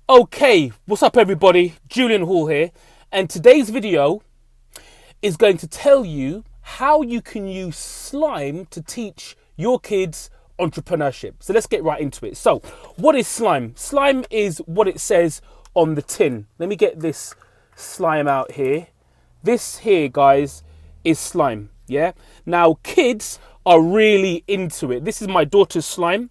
Okay, what's up everybody? Julian Hall here, and today's video is going to tell you how you can use slime to teach your kids entrepreneurship. So let's get right into it. So, what is slime? Slime is what it says on the tin. Let me get this slime out here. This here, guys, is slime, yeah? Now, kids are really into it. This is my daughter's slime.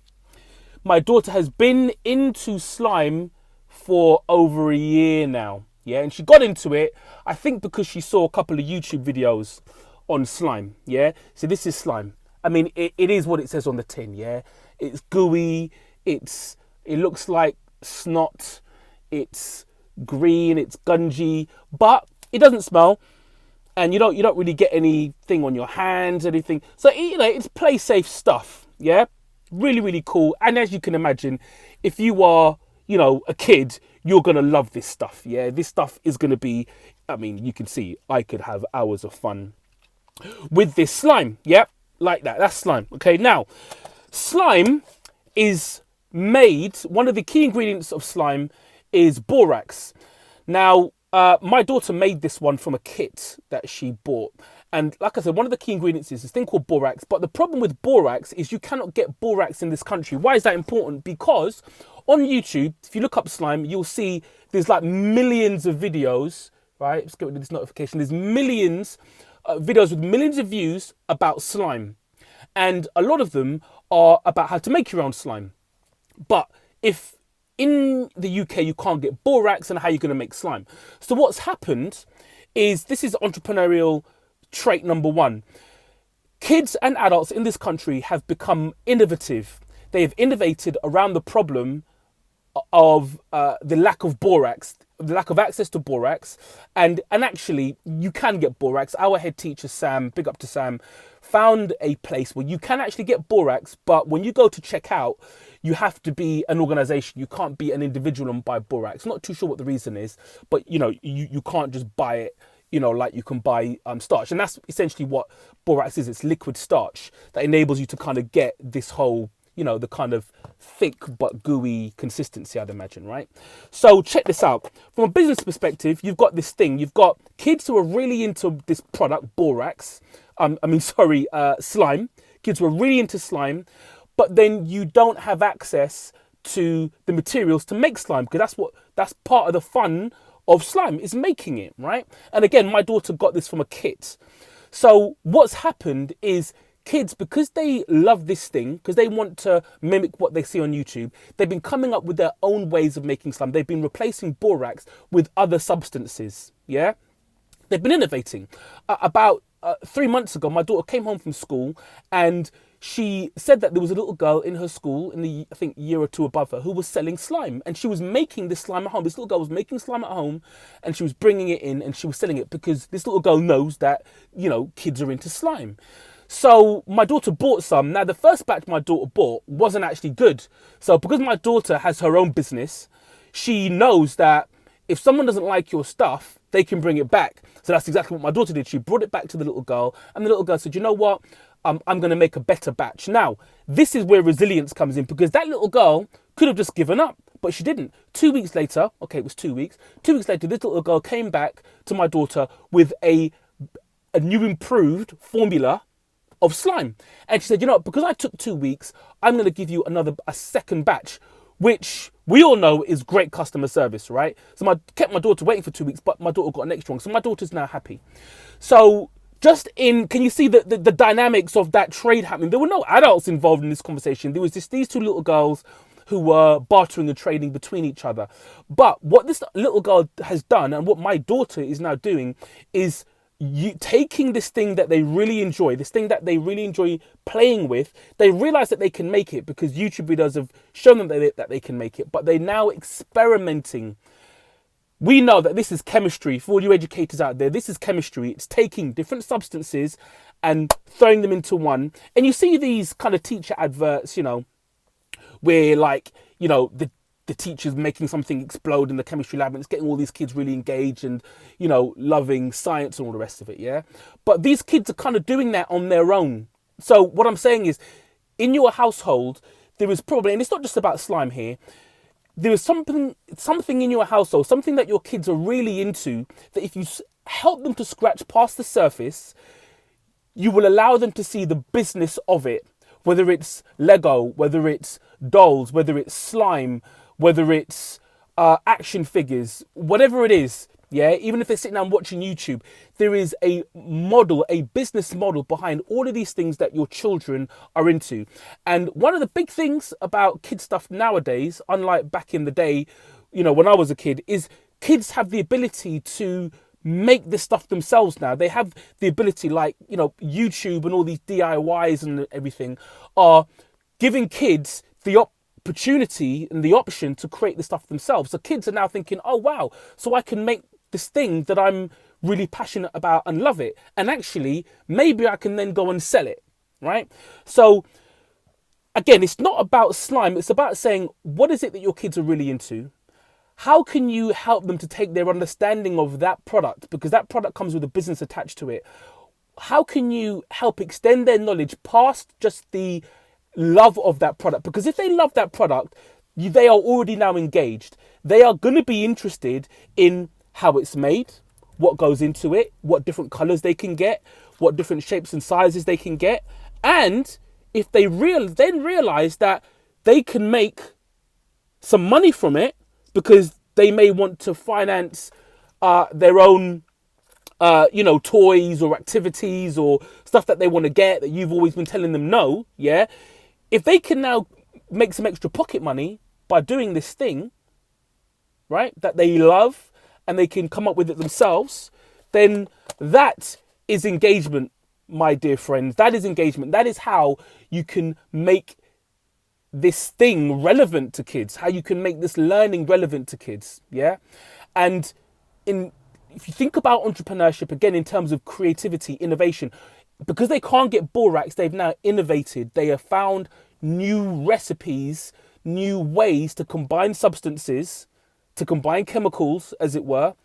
My daughter has been into slime for over a year now, yeah, and she got into it, I think, because she saw a couple of YouTube videos on slime, yeah. So this is slime. I mean, it is what it says on the tin, yeah. It's gooey, it looks like snot, it's green, it's gungy, but it doesn't smell, and you don't really get anything on your hands, anything. So it's play safe stuff, yeah. Really, really cool. And as you can imagine, if you are a kid, you're going to love this stuff. Yeah, this stuff is going to be, I mean, you can see I could have hours of fun with this slime. Yeah, like that. That's slime. Okay, now, slime is made, one of the key ingredients of slime is borax. Now, my daughter made this one from a kit that she bought. And like I said, one of the key ingredients is this thing called borax. But the problem with borax is you cannot get borax in this country. Why is that important? Because on YouTube, if you look up slime, you'll see there's like millions of videos, right? Let's get rid of this notification. There's millions videos with millions of views about slime. And a lot of them are about how to make your own slime. But if in the UK you can't get borax, and how you're going to make slime. So what's happened is, this is entrepreneurial trait number one. Kids and adults in this country have become innovative. They have innovated around the problem of the lack of borax, the lack of access to borax, and actually you can get borax. Our head teacher Sam, big up to Sam, found a place where you can actually get borax, but when you go to check out, you have to be an organization. You can't be an individual and buy borax. Not too sure what the reason is, but you can't just buy it like you can buy starch. And that's essentially what borax is. It's liquid starch that enables you to kind of get this whole the kind of thick but gooey consistency, I'd imagine, right? So check this out. From a business perspective, you've got this thing. You've got kids who are really into this product, borax. Slime. Kids who are really into slime, but then you don't have access to the materials to make slime, because that's part of the fun of slime, is making it, right? And again, my daughter got this from a kit. So what's happened is, kids, because they love this thing, because they want to mimic what they see on YouTube, they've been coming up with their own ways of making slime. They've been replacing borax with other substances, yeah? They've been innovating. About 3 months ago, my daughter came home from school, and she said that there was a little girl in her school, in the, I think, year or two above her, who was selling slime. And she was making this slime at home. This little girl was making slime at home, and she was bringing it in, and she was selling it, because this little girl knows that, kids are into slime. So my daughter bought some. Now, the first batch my daughter bought wasn't actually good. So because my daughter has her own business, she knows that if someone doesn't like your stuff, they can bring it back. So that's exactly what my daughter did. She brought it back to the little girl, and the little girl said, you know what? I'm going to make a better batch. Now, this is where resilience comes in, because that little girl could have just given up, but she didn't. 2 weeks later, okay, it was 2 weeks. 2 weeks later, this little girl came back to my daughter with a new improved formula of slime. And she said, because I took 2 weeks, I'm going to give you a second batch, which we all know is great customer service, right? So I kept my daughter waiting for 2 weeks, but my daughter got an extra one. So my daughter's now happy. So can you see the dynamics of that trade happening? There were no adults involved in this conversation. There was just these two little girls who were bartering and trading between each other. But what this little girl has done, and what my daughter is now doing, is taking this thing that they really enjoy, playing with. They realize that they can make it because YouTube videos have shown them that they can make it, but they're now experimenting. We know that this is chemistry. For all you educators out there, this is chemistry. It's taking different substances and throwing them into one. And you see these kind of teacher adverts, where the teacher's making something explode in the chemistry lab, and it's getting all these kids really engaged and, loving science and all the rest of it, yeah? But these kids are kind of doing that on their own. So what I'm saying is, in your household, there is probably, and it's not just about slime here, there is something in your household, something that your kids are really into, that if you help them to scratch past the surface, you will allow them to see the business of it, whether it's Lego, whether it's dolls, whether it's slime, whether it's action figures, whatever it is. Yeah, even if they're sitting down watching YouTube, there is a model, a business model behind all of these things that your children are into. And one of the big things about kid stuff nowadays, unlike back in the day, you know, when I was a kid, is kids have the ability to make this stuff themselves now. They have the ability, like, you know, YouTube and all these DIYs and everything are giving kids the opportunity and the option to create the stuff themselves. So kids are now thinking, oh wow, so I can make this thing that I'm really passionate about and love it, and actually maybe I can then go and sell it, right? So again, it's not about slime, it's about saying, what is it that your kids are really into? How can you help them to take their understanding of that product, because that product comes with a business attached to it? How can you help extend their knowledge past just the love of that product? Because if they love that product, they are already now engaged. They are going to be interested in how it's made, what goes into it, what different colors they can get, what different shapes and sizes they can get. And if they then realize that they can make some money from it, because they may want to finance their own toys or activities or stuff that they want to get that you've always been telling them no, yeah? If they can now make some extra pocket money by doing this thing, right, that they love, and they can come up with it themselves, then that is engagement, my dear friends. That is engagement. That is how you can make this thing relevant to kids, how you can make this learning relevant to kids, yeah? And if you think about entrepreneurship, again, in terms of creativity, innovation, because they can't get borax, they've now innovated. They have found new recipes, new ways to combine substances, to combine chemicals, as it were,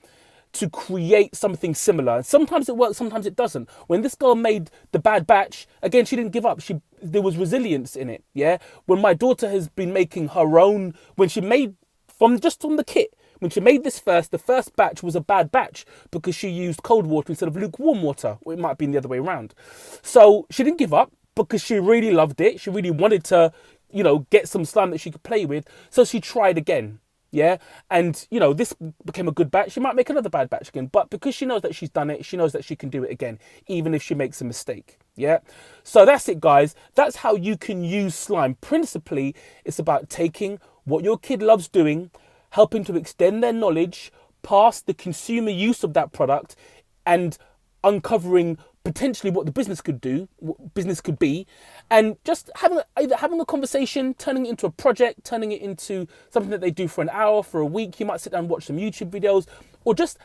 to create something similar. And sometimes it works, sometimes it doesn't. When this girl made the bad batch, again, she didn't give up. There was resilience in it, yeah? When my daughter has been making her own, when she made, from the kit, when she made this the first batch was a bad batch because she used cold water instead of lukewarm water, or it might have been the other way around. So she didn't give up because she really loved it. She really wanted to, you know, get some slime that she could play with. So she tried again. Yeah, and you know, this became a good batch. She might make another bad batch again, but because she knows that she's done it, she knows that she can do it again, even if she makes a mistake. Yeah, so that's it, guys. That's how you can use slime. Principally, it's about taking what your kid loves doing, helping to extend their knowledge past the consumer use of that product, and uncovering potentially what the business could do, what business could be, and just either having a conversation, turning it into a project, turning it into something that they do for an hour, for a week. You might sit down and watch some YouTube videos, or just,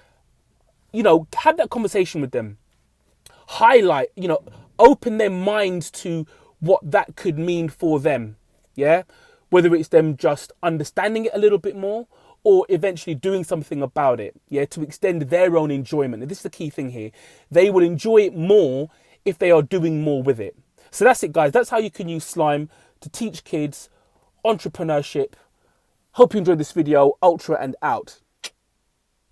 you know, have that conversation with them. Highlight, you know, open their minds to what that could mean for them. Yeah, whether it's them just understanding it a little bit more, or eventually doing something about it, yeah, to extend their own enjoyment. And this is the key thing here. They will enjoy it more if they are doing more with it. So that's it, guys. That's how you can use slime to teach kids entrepreneurship. Hope you enjoyed this video. Ultra and out.